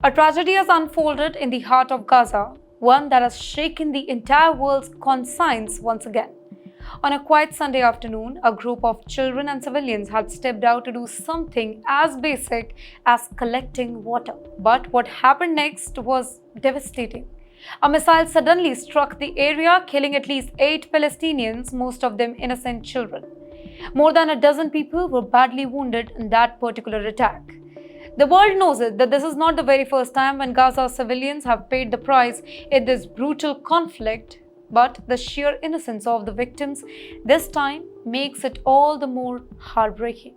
A tragedy has unfolded in the heart of Gaza, one that has shaken the entire world's conscience once again. On a quiet Sunday afternoon, a group of children and civilians had stepped out to do something as basic as collecting water. But what happened next was devastating. A missile suddenly struck the area, killing at least 8 Palestinians, most of them innocent children. More than a dozen people were badly wounded in that particular attack. The world knows it that this is not the very first time when Gaza civilians have paid the price in this brutal conflict, but the sheer innocence of the victims this time makes it all the more heartbreaking.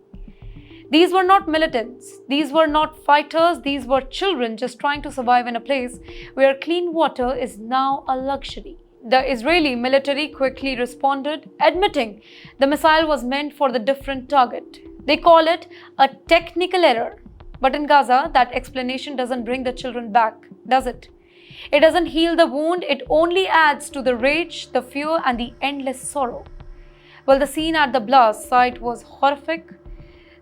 These were not militants, these were not fighters, these were children just trying to survive in a place where clean water is now a luxury. The Israeli military quickly responded, admitting the missile was meant for the different target. They call it a technical error. But in Gaza, that explanation doesn't bring the children back, does it? It doesn't heal the wound, it only adds to the rage, the fear, and the endless sorrow. Well, the scene at the blast site was horrific.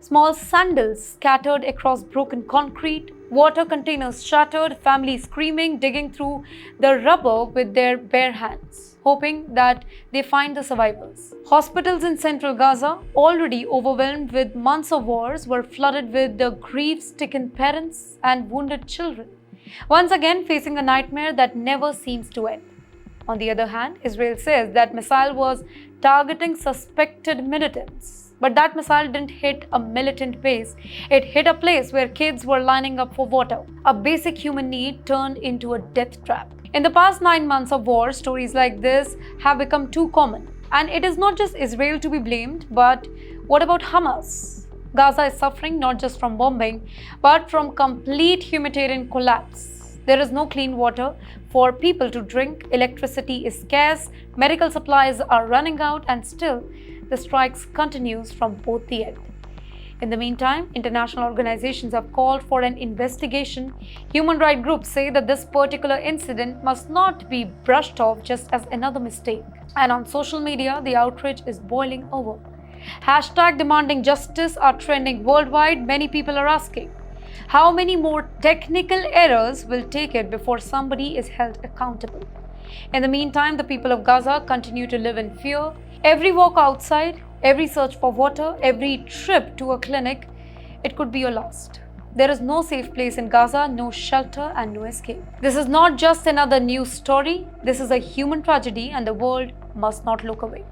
Small sandals scattered across broken concrete, water containers shattered, families screaming, digging through the rubber with their bare hands, hoping that they find the survivors. Hospitals in central Gaza, already overwhelmed with months of wars, were flooded with the grief-stricken parents and wounded children, once again facing a nightmare that never seems to end. On the other hand, Israel says that missile was targeting suspected militants. But that missile didn't hit a militant base. It hit a place where kids were lining up for water. A basic human need turned into a death trap. In the past 9 months of war, stories like this have become too common. And it is not just Israel to be blamed, but what about Hamas? Gaza is suffering not just from bombing, but from complete humanitarian collapse. There is no clean water for people to drink, electricity is scarce, medical supplies are running out, and still the strikes continues from both the ends. In the meantime, international organizations have called for an investigation. Human rights groups say that this particular incident must not be brushed off just as another mistake. And on social media, the outrage is boiling over. Hashtag demanding justice are trending worldwide. Many people are asking, how many more technical errors will take it before somebody is held accountable? In the meantime, the people of Gaza continue to live in fear. Every walk outside, every search for water, every trip to a clinic, it could be your last. There is no safe place in Gaza, no shelter and no escape. This is not just another news story. This is a human tragedy and the world must not look away.